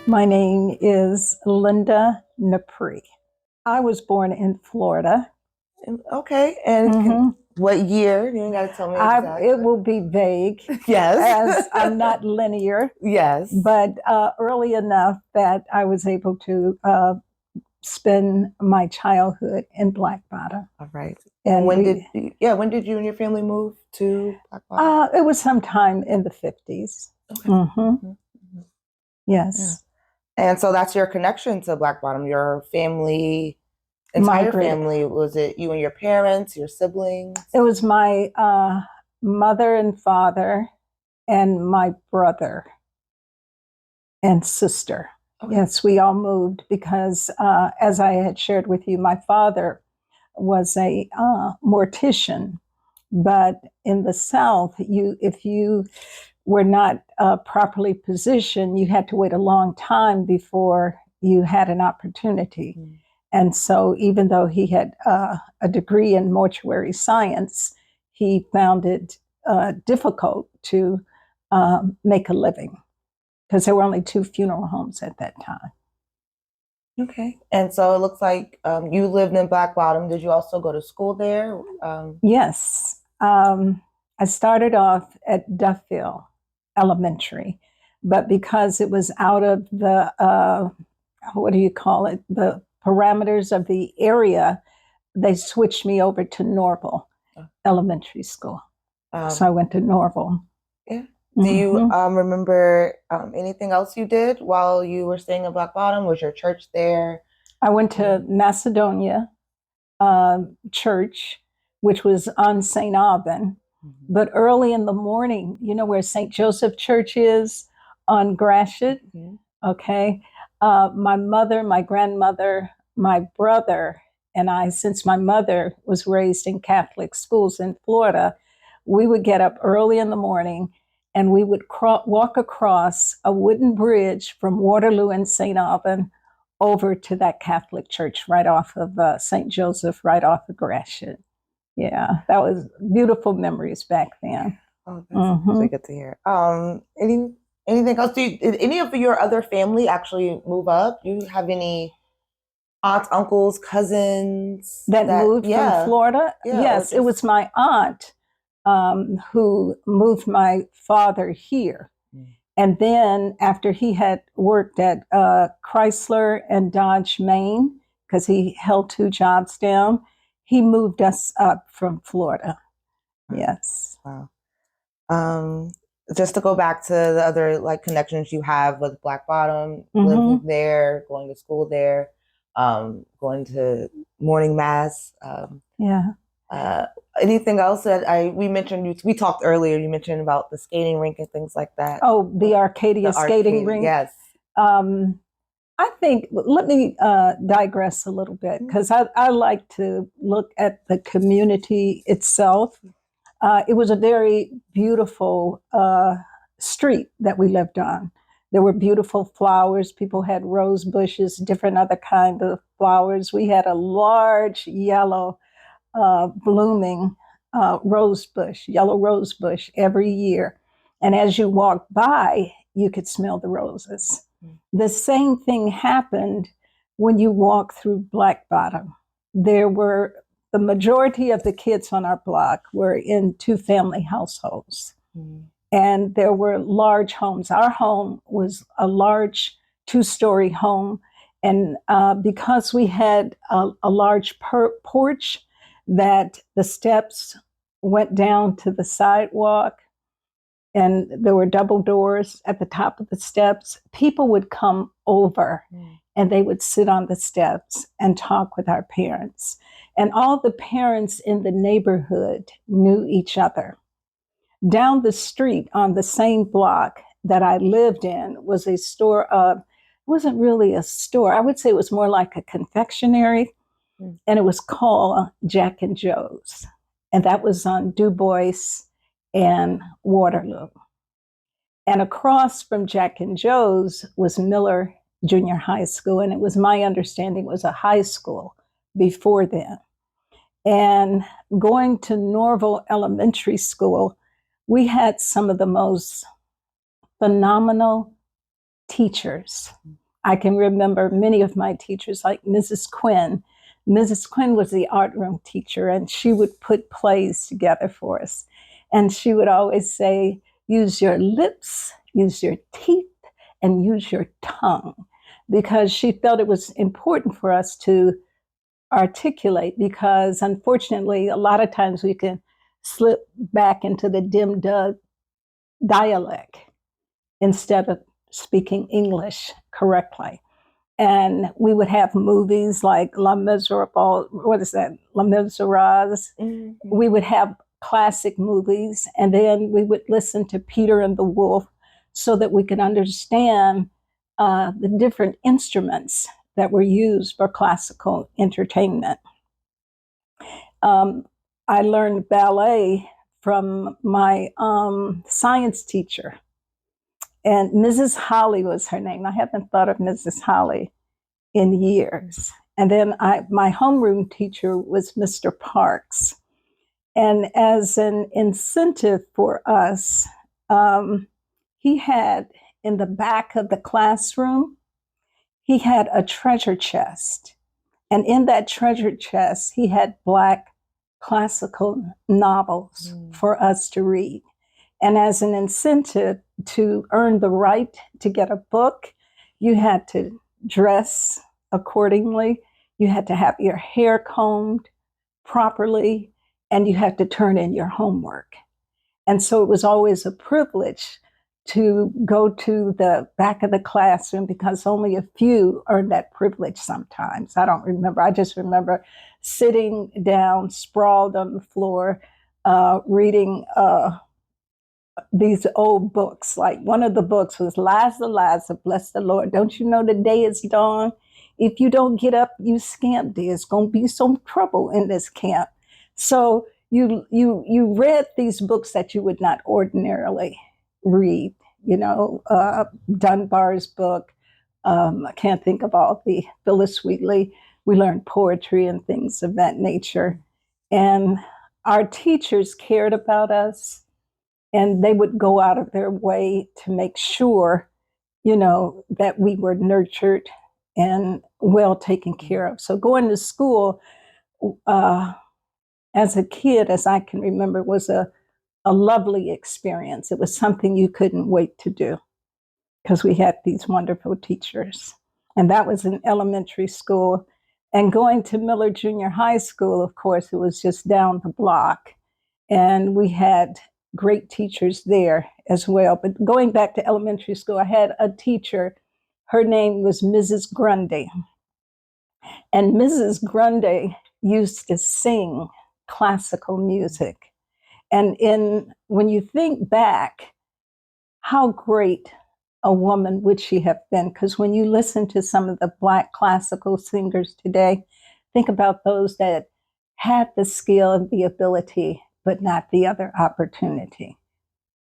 My name is Linda Nepri. I was born in Florida. Okay, and what year? You ain't got to tell me exactly. It will be vague Yes. as I'm not linear, Yes. but early enough that I was able to spend my childhood in Black Bottom. All right. And when did you and your family move to Black Bottom? It was sometime in the 50s. Okay. Yes. Yeah. And so that's your connection to Black Bottom, your family, entire family. Was it you and your parents, your siblings? It was my mother and father and my brother and sister. Okay. Yes, we all moved because, as I had shared with you, my father was a mortician. But in the South, if you were not properly positioned, you had to wait a long time before you had an opportunity. Mm. And so even though he had a degree in mortuary science, he found it difficult to make a living because there were only 2 funeral homes at that time. Okay. And so it looks like you lived in Black Bottom. Did you also go to school there? Yes. I started off at Duffield Elementary, but because it was out of the, what do you call it, the parameters of the area, they switched me over to Norvell Elementary School. So I went to Norvell. Yeah. Do you remember anything else you did while you were staying in Black Bottom? Was your church there? I went to Macedonia Church, which was on St. Alban. Mm-hmm. But early in the morning, you know where St. Joseph Church is on Gratiot? Mm-hmm. Okay. My mother, my grandmother, my brother, and I, since my mother was raised in Catholic schools in Florida, we would get up early in the morning and we would walk across a wooden bridge from Waterloo and St. Alban over to that Catholic church right off of St. Joseph, right off of Gratiot. Yeah, that was beautiful memories back then. Oh, that's really good to hear. Anything else? Did any of your other family actually move up? Do you have any aunts, uncles, cousins that moved from Florida? Yeah, yes, it was my aunt who moved my father here. And then after he had worked at Chrysler and Dodge, Maine, because he held 2 jobs down, he moved us up from Florida. Wow. Yes. Wow. Just to go back to the other connections you have with Black Bottom, living there, going to school there, going to morning mass. Anything else that we mentioned? We talked earlier. You mentioned about the skating rink and things like that. Oh, the Arcadia skating rink. Yes. I think, let me digress a little bit, because I like to look at the community itself. It was a very beautiful street that we lived on. There were beautiful flowers. People had rose bushes, different other kind of flowers. We had a large yellow blooming rose bush, yellow rose bush every year. And as you walked by, you could smell the roses. The same thing happened when you walk through Black Bottom. The majority of the kids on our block were in 2-family households. And there were large homes. Our home was a large 2-story home. And because we had a large porch that the steps went down to the sidewalk, and there were double doors at the top of the steps, people would come over and they would sit on the steps and talk with our parents. And all the parents in the neighborhood knew each other. Down the street on the same block that I lived in was a store it wasn't really a store. I would say it was more like a confectionery, and it was called Jack and Joe's. And that was on Du Bois and Waterloo. And across from Jack and Joe's was Miller Junior High School, and it was my understanding was a high school before then. And going to Norvell Elementary School, we had some of the most phenomenal teachers. I can remember many of my teachers, like Mrs. Quinn. Mrs. Quinn was the art room teacher, and she would put plays together for us. And she would always say, use your lips, use your teeth, and use your tongue, because she felt it was important for us to articulate, because unfortunately, a lot of times we can slip back into the dim dialect instead of speaking English correctly. And we would have movies like Les Miserables, what is that? Les Miserables. Mm-hmm. We would have classic movies, and then we would listen to Peter and the Wolf so that we could understand the different instruments that were used for classical entertainment. I learned ballet from my science teacher. And Mrs. Holly was her name. I haven't thought of Mrs. Holly in years. And then my homeroom teacher was Mr. Parks. And as an incentive for us, he had in the back of the classroom, he had a treasure chest. And in that treasure chest, he had Black classical novels for us to read. And as an incentive to earn the right to get a book, you had to dress accordingly. You had to have your hair combed properly, and you had to turn in your homework. And so it was always a privilege to go to the back of the classroom, because only a few earned that privilege sometimes. I don't remember. I just remember sitting down, sprawled on the floor, reading these old books. Like one of the books was Liza, bless the Lord. Don't you know the day is dawn? If you don't get up, you scamp, there's going to be some trouble in this camp. So you read these books that you would not ordinarily read. You know, Dunbar's book. I can't think of all the Phyllis Wheatley. We learned poetry and things of that nature. And our teachers cared about us. And they would go out of their way to make sure, you know, that we were nurtured and well taken care of. So going to school as a kid, as I can remember, was a lovely experience. It was something you couldn't wait to do because we had these wonderful teachers. And that was in elementary school. And going to Miller Junior High School, of course, it was just down the block. And we had great teachers there as well. But going back to elementary school, I had a teacher. Her name was Mrs. Grundy. And Mrs. Grundy used to sing classical music. And when you think back, how great a woman would she have been? Because when you listen to some of the Black classical singers today, think about those that had the skill and the ability, but not the other opportunity.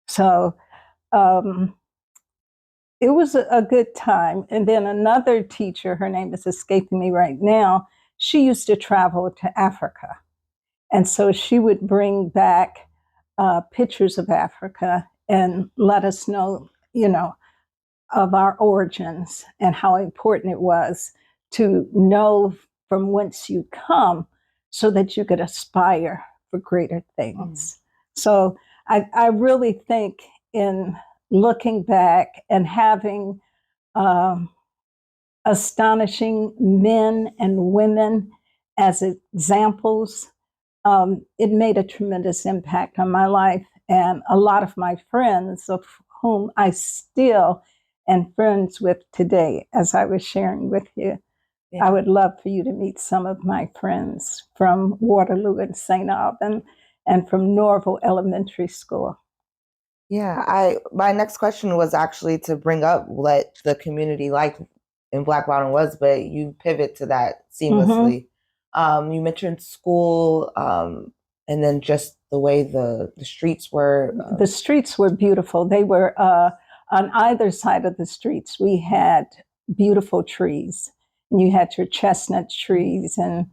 So it was a good time. And then another teacher, her name is escaping me right now, she used to travel to Africa. And so she would bring back pictures of Africa and let us know, you know, of our origins and how important it was to know from whence you come so that you could aspire for greater things. So I really think in looking back and having astonishing men and women as examples, it made a tremendous impact on my life. And a lot of my friends, of whom I still am friends with today, as I was sharing with you, yeah. I would love for you to meet some of my friends from Waterloo and St. Albans and from Norvell Elementary School. Yeah, my next question was actually to bring up what the community like in Black Bottom was, but you pivot to that seamlessly. Mm-hmm. You mentioned school, and then just the way the streets were. The streets were beautiful. They were on either side of the streets. We had beautiful trees, and you had your chestnut trees, and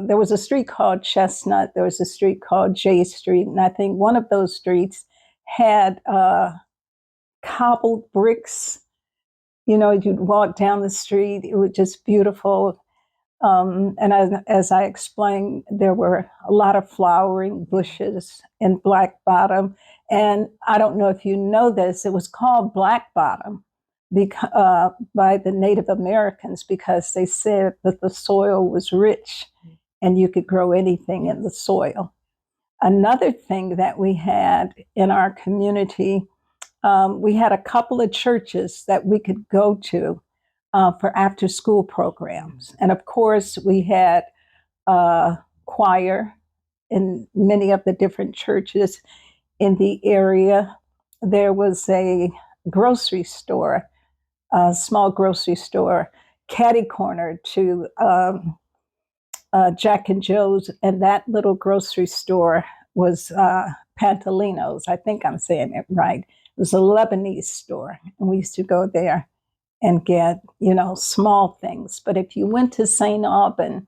there was a street called Chestnut. There was a street called J Street, and I think one of those streets had cobbled bricks you'd walk down the street, it was just beautiful. And as I explained, there were a lot of flowering bushes in Black Bottom. And I don't know if you know this, it was called Black Bottom by the Native Americans because they said that the soil was rich and you could grow anything in the soil. Another thing that we had in our community, we had a couple of churches that we could go to for after school programs. And of course, we had choir in many of the different churches in the area. There was a grocery store, a small grocery store, catty corner to Jack and Joe's, and that little grocery store was Pantalinos. I think I'm saying it right. It was a Lebanese store, and we used to go there and get, small things. But if you went to St. Aubin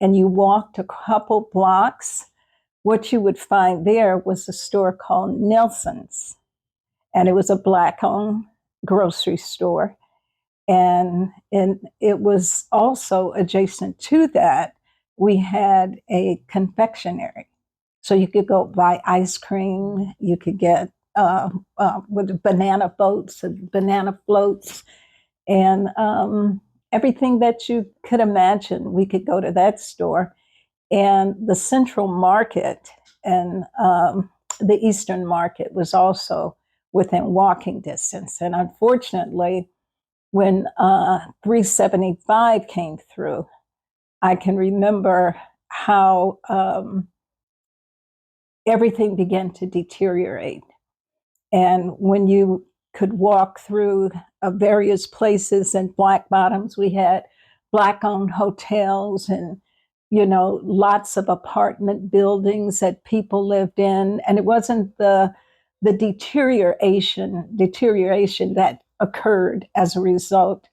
and you walked a couple blocks, what you would find there was a store called Nelson's. And it was a Black-owned grocery store. And it was also adjacent to that, we had a confectionery. So you could go buy ice cream, you could get with banana boats and banana floats, and everything that you could imagine, we could go to that store. And the Central Market and the Eastern Market was also within walking distance. And unfortunately, when 375 came through, I can remember how everything began to deteriorate. And when you could walk through various places in Black Bottoms, we had Black-owned hotels and, lots of apartment buildings that people lived in. And it wasn't the deterioration that occurred as a result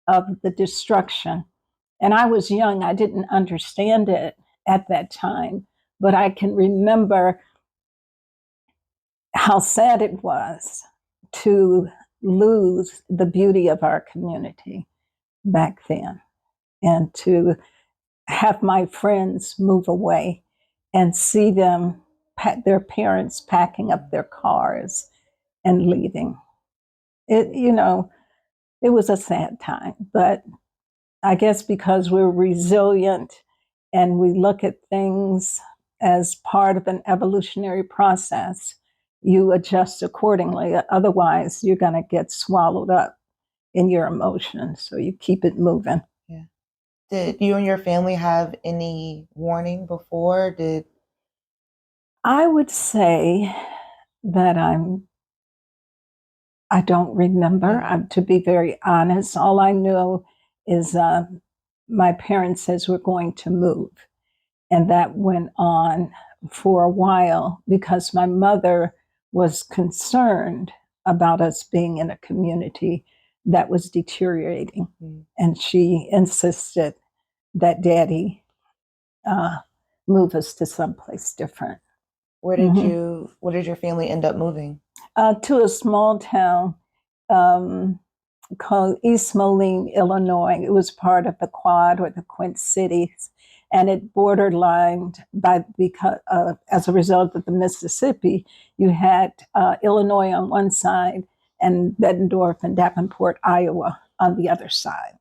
of the destruction. And I was young, I didn't understand it at that time, but I can remember how sad it was to lose the beauty of our community back then, and to have my friends move away and see them, their parents packing up their cars and leaving. It was a sad time, but I guess because we're resilient and we look at things as part of an evolutionary process, you adjust accordingly. Otherwise, you're going to get swallowed up in your emotions. So you keep it moving. Yeah. Did you and your family have any warning before? I would say that I don't remember. To be very honest, all I know is my parents says we're going to move. And that went on for a while because my mother was concerned about us being in a community that was deteriorating. Mm. And she insisted that Daddy move us to someplace different. Where did your family end up moving? To a small town called East Moline, Illinois. It was part of the Quad or the Quint Cities, and it borderlined as a result of the Mississippi, you had Illinois on one side and Bettendorf and Davenport, Iowa on the other side.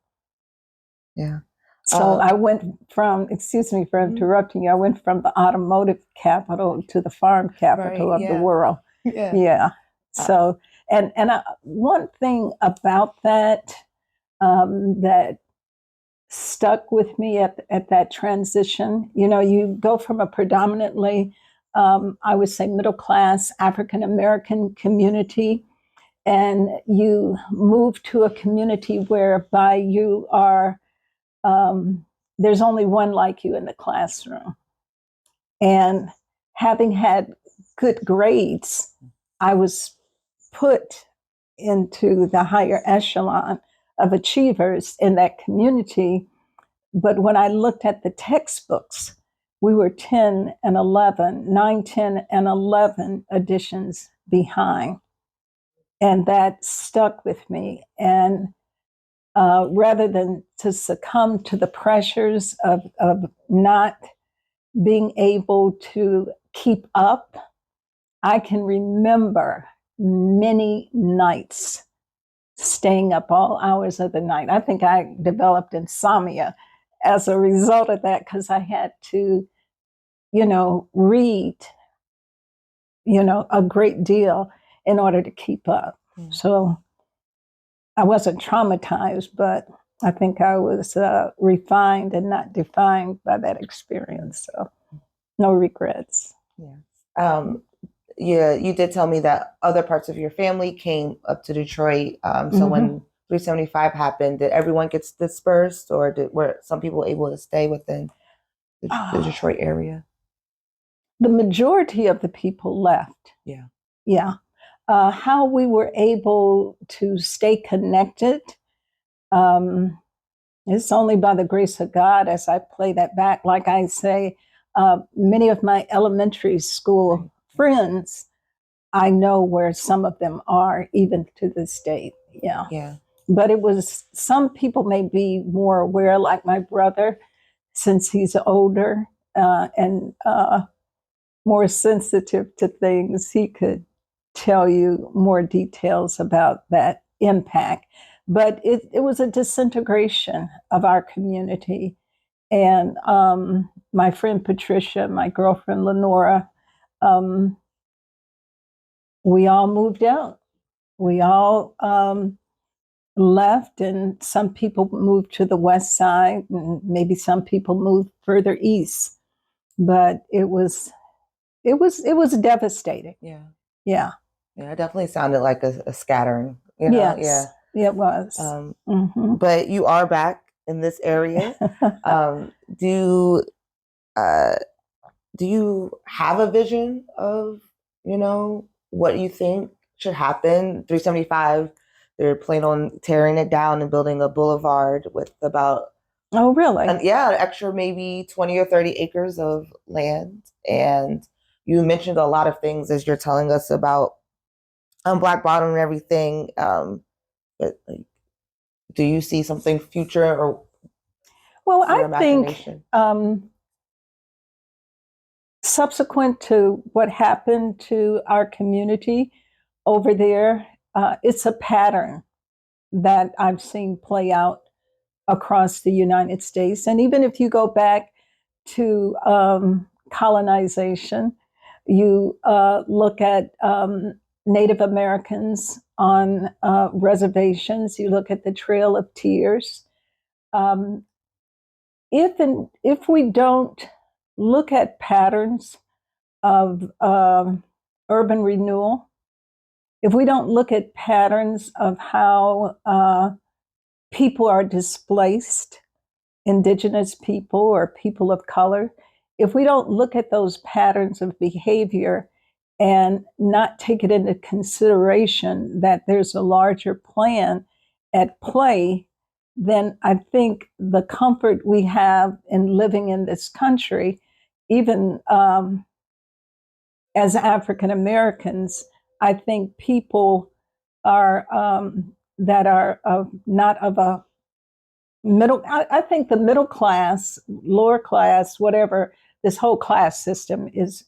Yeah. So I went from, excuse me for interrupting you, I went from the automotive capital to the farm capital of the world. Yeah. So, and one thing about that that stuck with me at that transition, you go from a predominantly, I would say, middle class African American community, and you move to a community whereby you are, there's only one like you in the classroom. And having had good grades, I was put into the higher echelon of achievers in that community. But when I looked at the textbooks, we were 10 and 11, 9, 10, and 11 editions behind. And that stuck with me. And rather than to succumb to the pressures of not being able to keep up. I can remember many nights staying up all hours of the night. I think I developed insomnia as a result of that because I had to, read, a great deal in order to keep up. So I wasn't traumatized, but I think I was refined and not defined by that experience. So no regrets. Yeah. Yeah, you did tell me that other parts of your family came up to Detroit. So when 375 happened, did everyone get dispersed, or were some people able to stay within the Detroit area? The majority of the people left. Yeah. Yeah. How we were able to stay connected, it's only by the grace of God. As I play that back, like I say, many of my elementary school friends, I know where some of them are, even to this day. Yeah. Yeah. But it was, some people may be more aware, like my brother, since he's older and more sensitive to things, he could tell you more details about that impact. But it was a disintegration of our community. And my friend Patricia, my girlfriend Lenora, we all moved out. We all left, and some people moved to the west side, and maybe some people moved further east. But it was devastating. Yeah. Yeah. Yeah, it definitely sounded like a scattering. Yes. Yeah, it was. But you are back in this area. Do you have a vision of what you think should happen? 375, they're planning on tearing it down and building a boulevard with about Oh, really? an extra maybe 20 or 30 acres of land. And you mentioned a lot of things as you're telling us about Black Bottom and everything. But do you see something future or Well, your I think imagination? subsequent to what happened to our community over there, it's a pattern that I've seen play out across the United States. And even if you go back to colonization, you look at Native Americans on reservations, you look at the Trail of Tears. If we don't look at patterns of urban renewal, if we don't look at patterns of how people are displaced, indigenous people or people of color, if we don't look at those patterns of behavior and not take it into consideration that there's a larger plan at play, then I think the comfort we have in living in this country, even as African Americans, I think people are that are not of a middle. I think the middle class, lower class, whatever, this whole class system is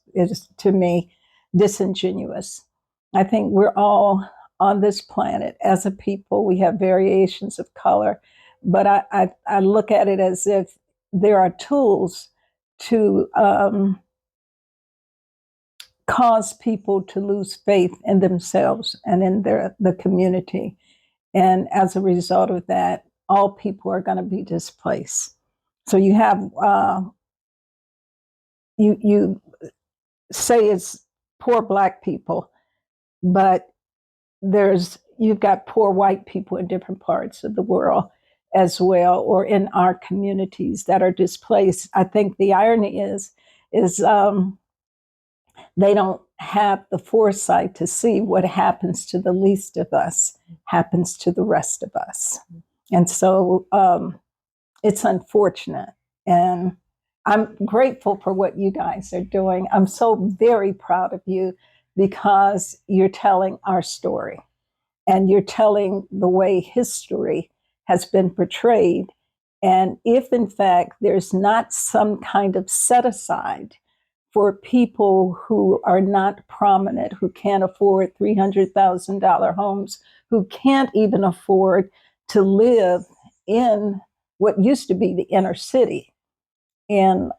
to me disingenuous. I think we're all on this planet as a people. We have variations of color, but I look at it as if there are tools to cause people to lose faith in themselves and in the community. And as a result of that, all people are going to be displaced. So you have you say it's poor Black people, but you've got poor white people in different parts of the world as well, or in our communities that are displaced. I think the irony is they don't have the foresight to see what happens to the least of us happens to the rest of us. And so it's unfortunate. And I'm grateful for what you guys are doing. I'm so very proud of you because you're telling our story and you're telling the way history has been portrayed. And if, in fact, there's not some kind of set aside for people who are not prominent, who can't afford $300,000 homes, who can't even afford to live in what used to be the inner city, and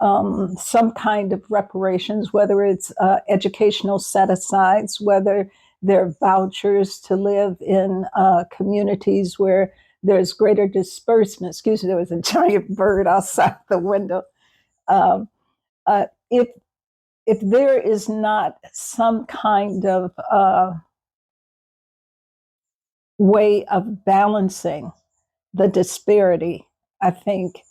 some kind of reparations, whether it's educational set-asides, whether they're vouchers to live in communities where there's greater disbursement. Excuse me, there was a giant bird outside the window. Um, if there is not some kind of way of balancing the disparity, I think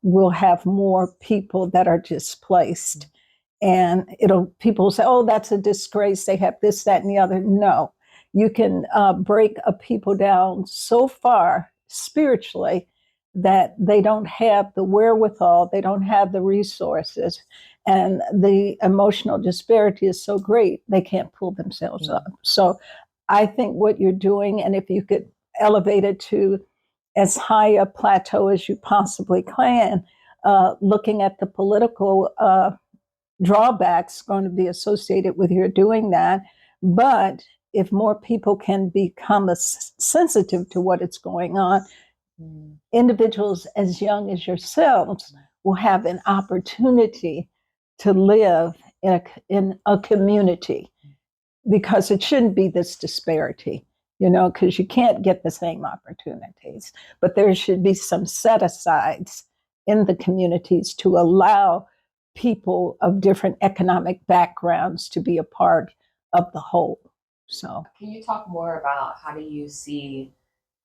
we'll have more people that are displaced. And people say, oh, that's a disgrace. They have this, that, and the other. No, you can break a people down so far spiritually that they don't have the wherewithal, they don't have the resources, and the emotional disparity is so great, they can't pull themselves up. So I think what you're doing, and if you could elevate it to as high a plateau as you possibly can, looking at the political drawbacks going to be associated with your doing that. But if more people can become sensitive to what is going on, individuals as young as yourselves will have an opportunity to live in a community, because it shouldn't be this disparity, because you can't get the same opportunities. But there should be some set-asides in the communities to allow people of different economic backgrounds to be a part of the whole. So, can you talk more about how do you see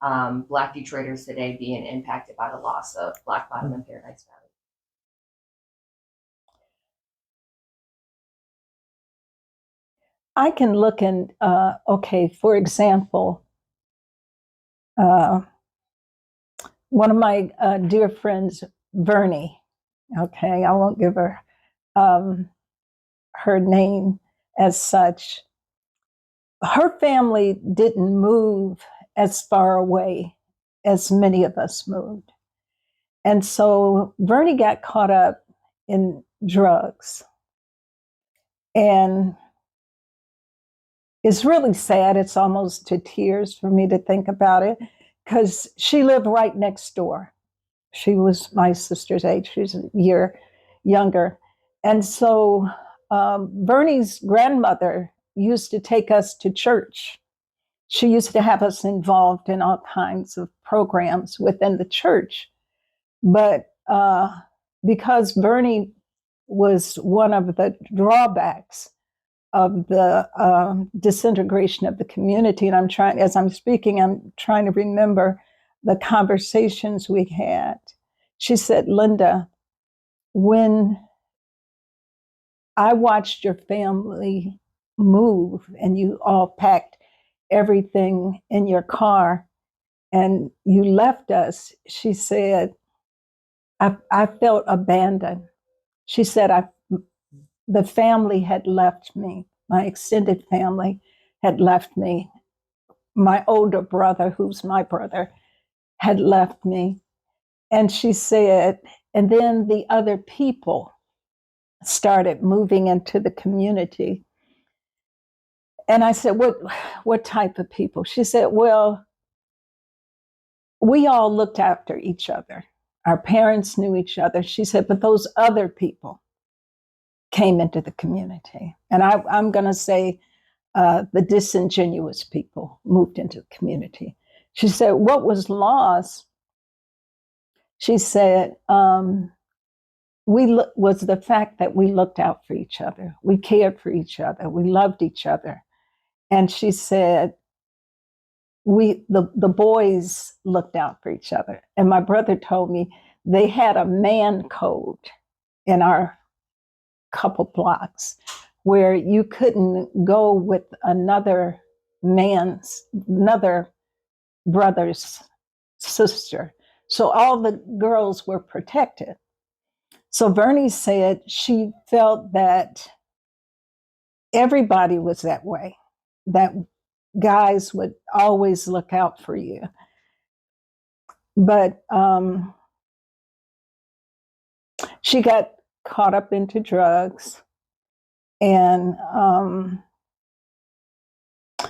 Black Detroiters today being impacted by the loss of Black Bottom and Paradise Valley? I can look and, for example, one of my dear friends, Vernie, I won't give her her name as such. Her family didn't move as far away as many of us moved. And so Vernie got caught up in drugs. And it's really sad. It's almost to tears for me to think about it, because she lived right next door. She was my sister's age. She was a year younger. And so Vernie's grandmother used to take us to church. She used to have us involved in all kinds of programs within the church. But because Vernie was one of the drawbacks of the disintegration of the community, and as I'm speaking, I'm trying to remember the conversations we had. She said, Linda, when I watched your family move and you all packed everything in your car and you left us, she said, I felt abandoned. She said, the family had left me. My extended family had left me. My older brother, who's my brother, had left me. And she said, and then the other people started moving into the community. And I said, what type of people? She said, well, we all looked after each other. Our parents knew each other. She said, but those other people came into the community. And I'm going to say the disingenuous people moved into the community. She said, what was lost, she said, was the fact that we looked out for each other. We cared for each other. We loved each other. And she said, the boys looked out for each other. And my brother told me they had a man code in our couple blocks where you couldn't go with another brother's sister. So all the girls were protected. So Vernie said she felt that everybody was that way, that guys would always look out for you. But she got caught up into drugs, and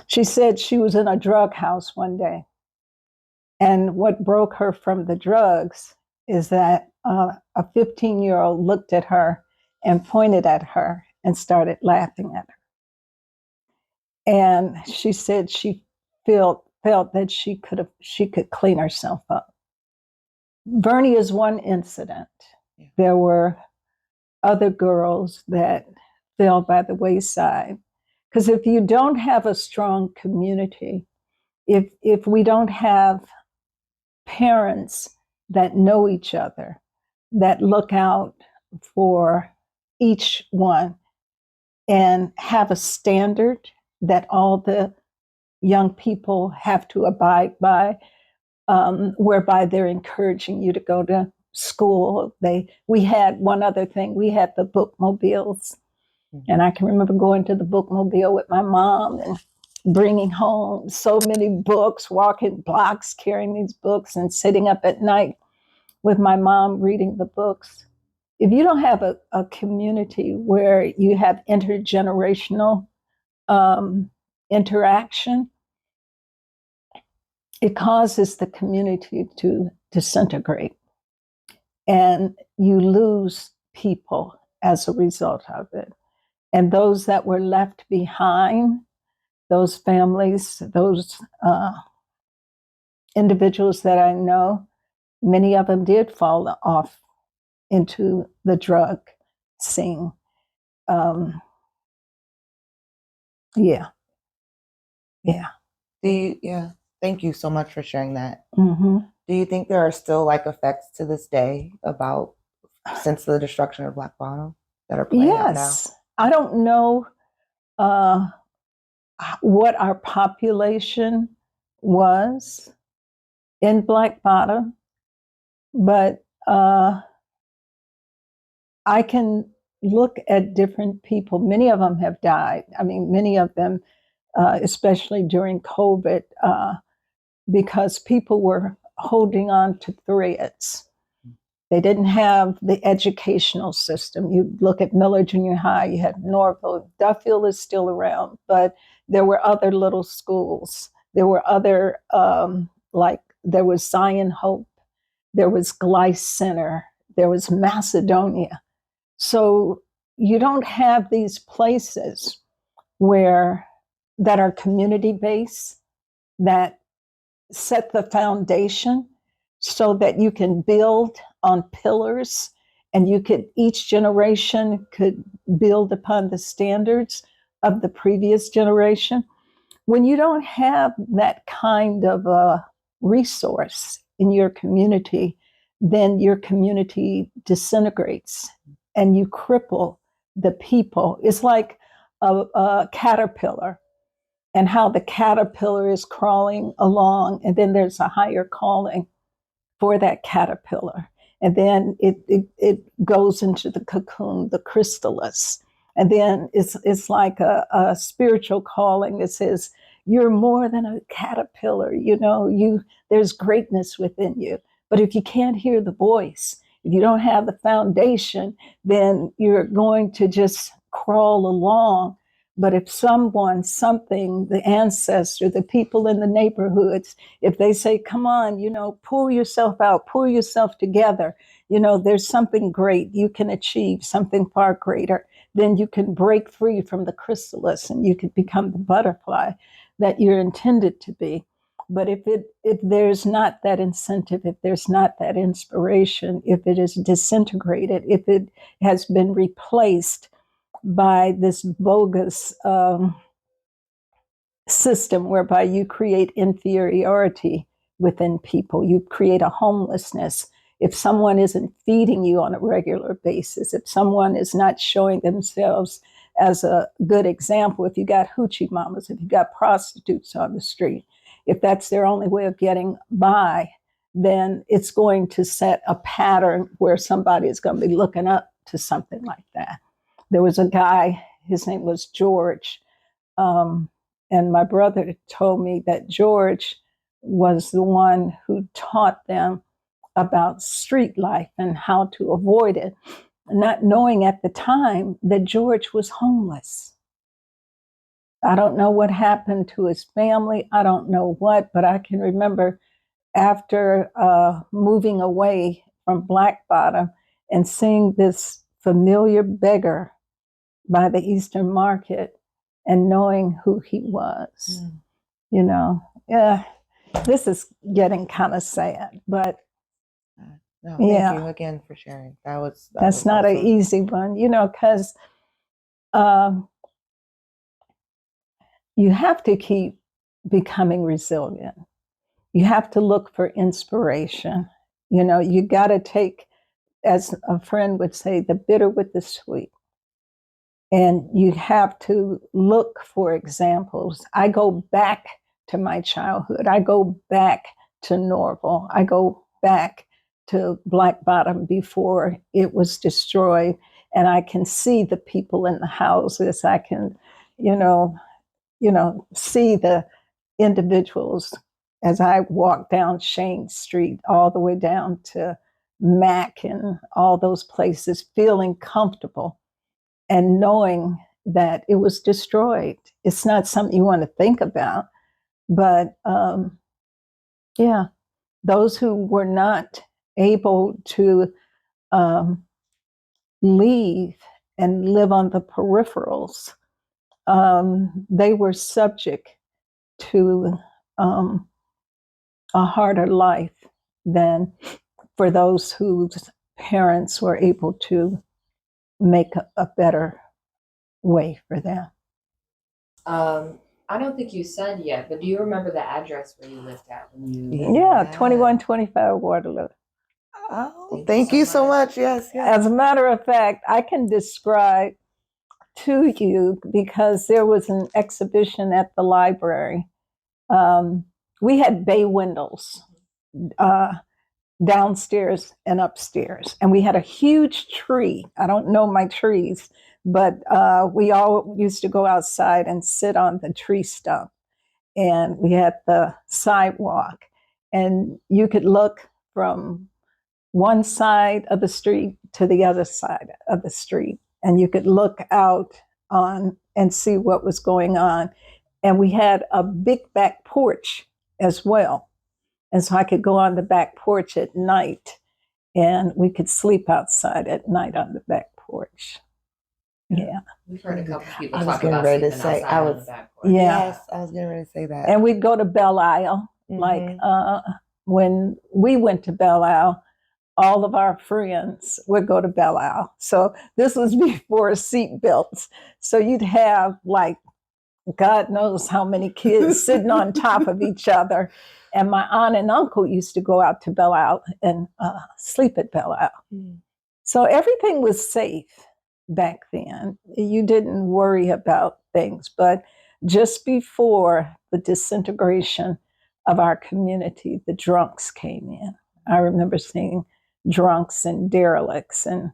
she said she was in a drug house one day. And what broke her from the drugs is that a 15-year-old looked at her and pointed at her and started laughing at her. And she said she felt that she could clean herself up. Bernie is one incident. Yeah. There were other girls that fell by the wayside. Because if you don't have a strong community, if we don't have parents that know each other, that look out for each one and have a standard that all the young people have to abide by, whereby they're encouraging you to go to school. We had one other thing. We had the bookmobiles. And I can remember going to the bookmobile with my mom and bringing home so many books, walking blocks, carrying these books, and sitting up at night with my mom reading the books. If you don't have a community where you have intergenerational interaction, it causes the community to disintegrate. And you lose people as a result of it. And those that were left behind, those families, those individuals that I know, many of them did fall off into the drug scene. Yeah. Thank you so much for sharing that. Mm-hmm. Do you think there are still like effects to this day about since the destruction of Black Bottom that are playing out now? Yes. I don't know what our population was in Black Bottom, but I can look at different people. Many of them have died. I mean, many of them, especially during COVID, because people were holding on to threads. They didn't have the educational system. You look at Miller Junior High, you had Norvell. Duffield is still around, but there were other little schools. There were other, there was Zion Hope, there was Gleiss Center, there was Macedonia. So you don't have these places that are community-based, that set the foundation so that you can build on pillars, and each generation could build upon the standards of the previous generation. When you don't have that kind of a resource in your community, then your community disintegrates and you cripple the people. It's like a caterpillar, and how the caterpillar is crawling along, and then there's a higher calling for that caterpillar. And then it goes into the cocoon, the chrysalis. And then it's like a spiritual calling that says, you're more than a caterpillar, there's greatness within you. But if you can't hear the voice, if you don't have the foundation, then you're going to just crawl along. But if the ancestor, the people in the neighborhoods, if they say, come on, pull yourself out, pull yourself together, there's something great you can achieve, something far greater, then you can break free from the chrysalis and you can become the butterfly that you're intended to be. But if there's not that incentive, if there's not that inspiration, if it is disintegrated, if it has been replaced by this bogus system whereby you create inferiority within people, you create a homelessness. If someone isn't feeding you on a regular basis, if someone is not showing themselves as a good example, if you got hoochie mamas, if you got prostitutes on the street, if that's their only way of getting by, then it's going to set a pattern where somebody is going to be looking up to something like that. There was a guy, his name was George, and my brother told me that George was the one who taught them about street life and how to avoid it, not knowing at the time that George was homeless. I don't know what happened to his family. I don't know what, but I can remember after moving away from Black Bottom and seeing this familiar beggar by the Eastern Market and knowing who he was. You know, yeah, this is getting kind of sad, but No, yeah. thank you again for sharing. That's was not an awesome. easy one, you know, because you have to keep becoming resilient. You have to look for inspiration. You know, you got to take, as a friend would say, the bitter with the sweet. And you have to look for examples. I go back to my childhood. I go back to Norvell. I go back to Black Bottom before it was destroyed. And I can see the people in the houses. I can, see the individuals as I walk down Shane Street all the way down to Mac and all those places, feeling comfortable and knowing that it was destroyed. It's not something you want to think about, but yeah, those who were not able to leave and live on the peripherals, they were subject to a harder life than for those whose parents were able to make a better way for them. I don't think you said yet, but do you remember the address where you lived at when you? Yeah, 2125 Waterloo. Oh, thank you so much. Yes, yes. As a matter of fact, I can describe to you because there was an exhibition at the library. We had bay windows downstairs and upstairs, and we had a huge tree. I don't know my trees, but we all used to go outside and sit on the tree stump. And we had the sidewalk, and you could look from one side of the street to the other side of the street, and you could look out on and see what was going on. And we had a big back porch as well. And so I could go on the back porch at night, and we could sleep outside at night on the back porch. Yeah. We've heard a couple people I was talk getting about ready to sleeping say, outside on the back porch. Yeah. Yes, I was getting ready to say that. And we'd go to Belle Isle. Like when we went to Belle Isle, all of our friends would go to Belle Isle. So this was before seat belts. So you'd have like, God knows how many kids sitting on top of each other. And my aunt and uncle used to go out to Belle Isle and sleep at Belle Isle. So everything was safe back then. You didn't worry about things. But just before the disintegration of our community, the drunks came in. I remember seeing drunks and derelicts and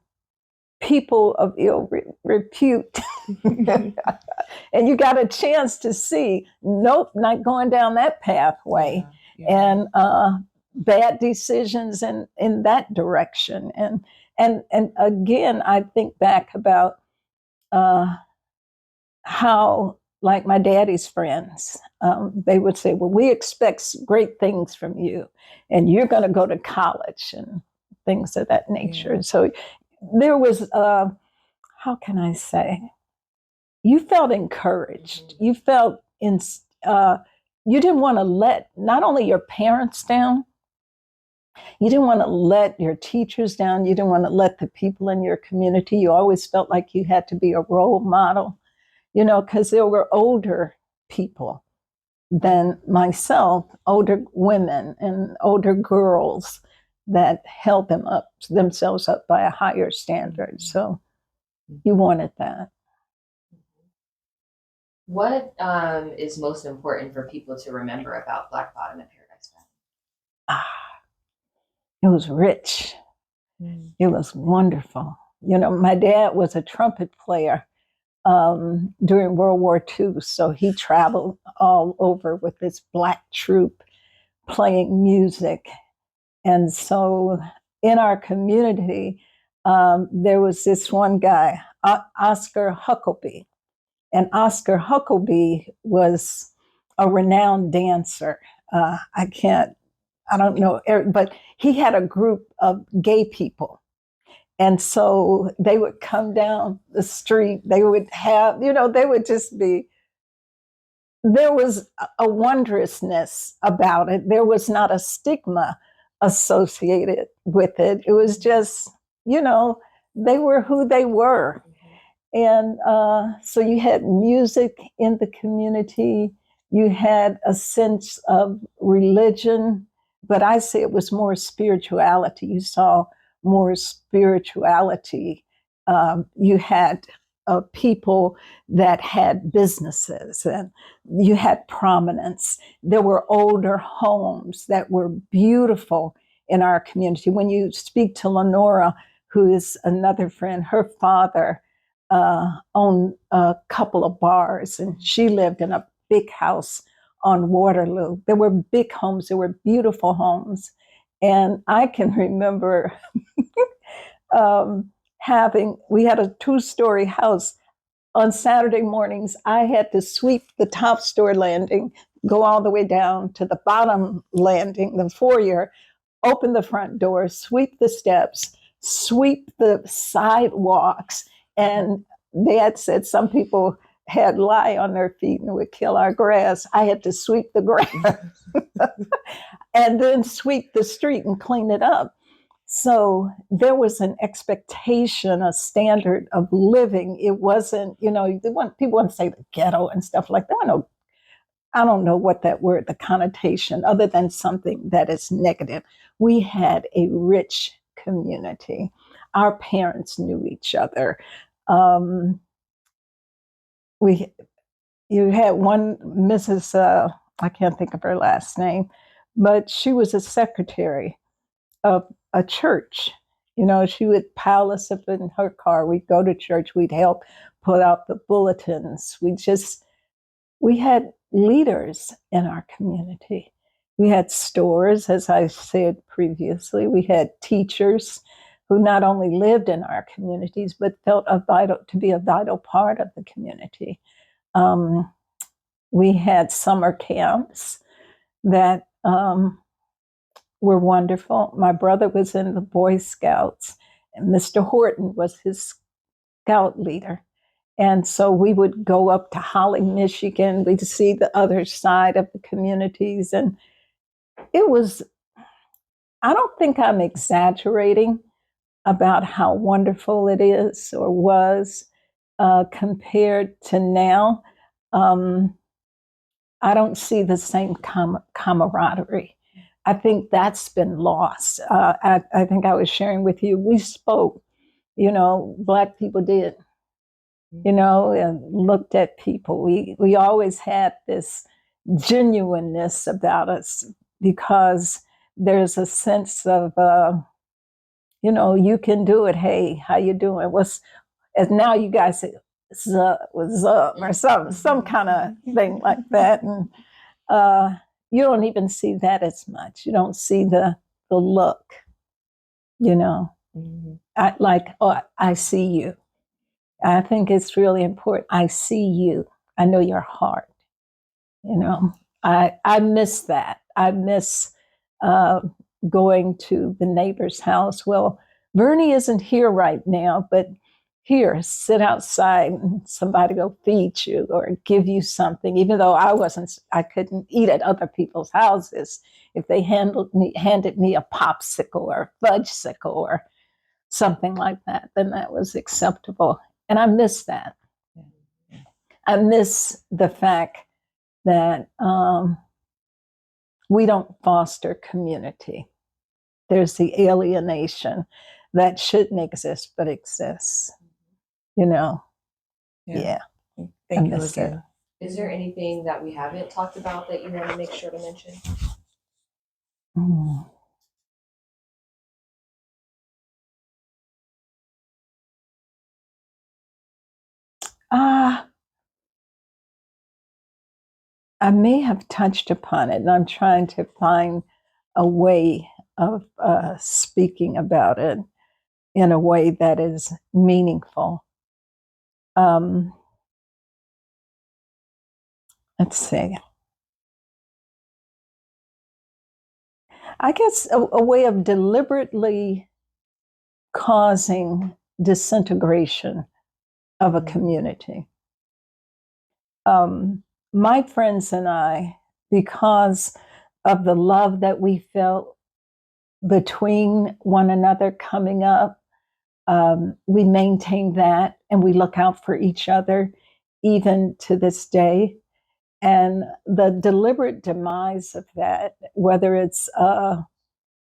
people of ill repute. And you got a chance to see, nope, not going down that pathway. And bad decisions in that direction. And again, I think back about how, like my daddy's friends, they would say, well, we expect great things from you, and you're going to go to college and things of that nature. Yeah. So there was, how can I say, you felt encouraged. You felt you didn't want to let not only your parents down, you didn't want to let your teachers down. You didn't want to let the people in your community. You always felt like you had to be a role model, because there were older people than myself, older women and older girls that held themselves up by a higher standard. So you wanted that. What is most important for people to remember about Black Bottom and Paradise Valley? It was rich. It was wonderful. My dad was a trumpet player during World War II, so he traveled all over with this black troupe playing music. And so in our community, there was this one guy, Oscar Huckleby. And Oscar Huckleby was a renowned dancer. I don't know, but he had a group of gay people. And so they would come down the street, they would have, they would just be, there was a wondrousness about it. There was not a stigma associated with it. It was just, they were who they were. And so you had music in the community, you had a sense of religion, but I say it was more spirituality. You saw more spirituality. You had people that had businesses, and you had prominence. There were older homes that were beautiful in our community. When you speak to Lenora, who is another friend, her father owned a couple of bars, and she lived in a big house on Waterloo. There were big homes, there were beautiful homes. And I can remember we had a 2-story house. On Saturday mornings, I had to sweep the top story landing, go all the way down to the bottom landing, the foyer, open the front door, sweep the steps, sweep the sidewalks. And Dad said some people had lye on their feet and it would kill our grass. I had to sweep the grass and then sweep the street and clean it up. So there was an expectation, a standard of living. It wasn't, people want to say the ghetto and stuff like that. I don't know what that word, the connotation, other than something that is negative. We had a rich community. Our parents knew each other. You had one Mrs. I can't think of her last name, but she was a secretary of a church. She would pile us up in her car. We'd go to church. We'd help put out the bulletins. We had leaders in our community. We had stores, as I said previously. We had teachers who not only lived in our communities, but felt to be a vital part of the community. We had summer camps that were wonderful. My brother was in the Boy Scouts, and Mr. Horton was his scout leader. And so we would go up to Holly, Michigan. We'd see the other side of the communities. And it was, I don't think I'm exaggerating about how wonderful it is or was compared to now. I don't see the same camaraderie. I think that's been lost. I think I was sharing with you, we spoke, Black people did. And looked at people. We always had this genuineness about us because there's a sense of, you can do it. Hey, how you doing? As now you guys say, what's up, or some kind of thing like that. And you don't even see that as much. You don't see the look, Mm-hmm. I see you. I think it's really important. I see you. I know your heart. I miss that. I miss going to the neighbor's house. Well, Bernie isn't here right now, but here, sit outside and somebody go feed you or give you something, even though I couldn't eat at other people's houses. If they handed me a popsicle or a fudgesicle or something like that, then that was acceptable. And I miss that. I miss the fact that we don't foster community. There's the alienation that shouldn't exist, but exists. Yeah. Thank you again. Is there anything that we haven't talked about that you want to make sure to mention? I may have touched upon it, and I'm trying to find a way of speaking about it in a way that is meaningful. Um, let's see. I guess a way of deliberately causing disintegration of a community. My friends and I, because of the love that we felt between one another coming up, we maintain that and we look out for each other even to this day. And the deliberate demise of that, whether it's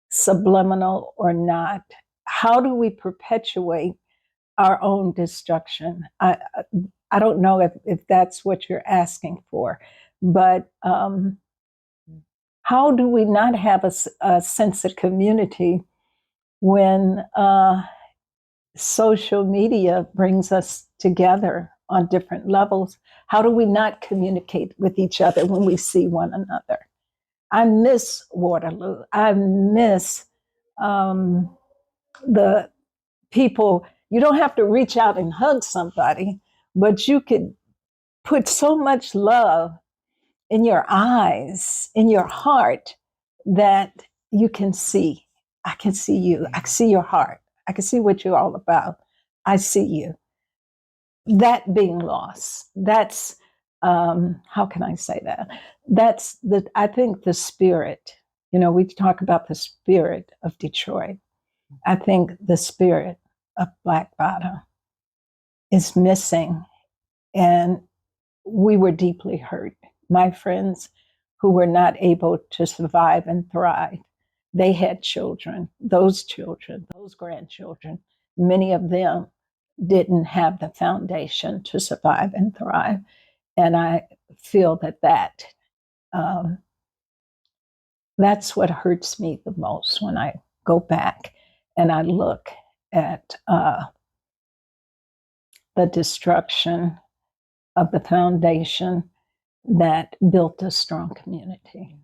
subliminal or not, how do we perpetuate our own destruction? I don't know if that's what you're asking for, but how do we not have a sense of community when social media brings us together on different levels? How do we not communicate with each other when we see one another? I miss Waterloo. I miss the people. You don't have to reach out and hug somebody, but you could put so much love in your eyes, in your heart, that you can see. I can see you. I can see your heart. I can see what you're all about. I see you. That being lost, that's, how can I say that? That's I think the spirit, we talk about the spirit of Detroit. I think the spirit of Black Bottom is missing. And we were deeply hurt. My friends who were not able to survive and thrive, they had children, those grandchildren, many of them didn't have the foundation to survive and thrive. And I feel that's what hurts me the most when I go back and I look at the destruction of the foundation that built a strong community.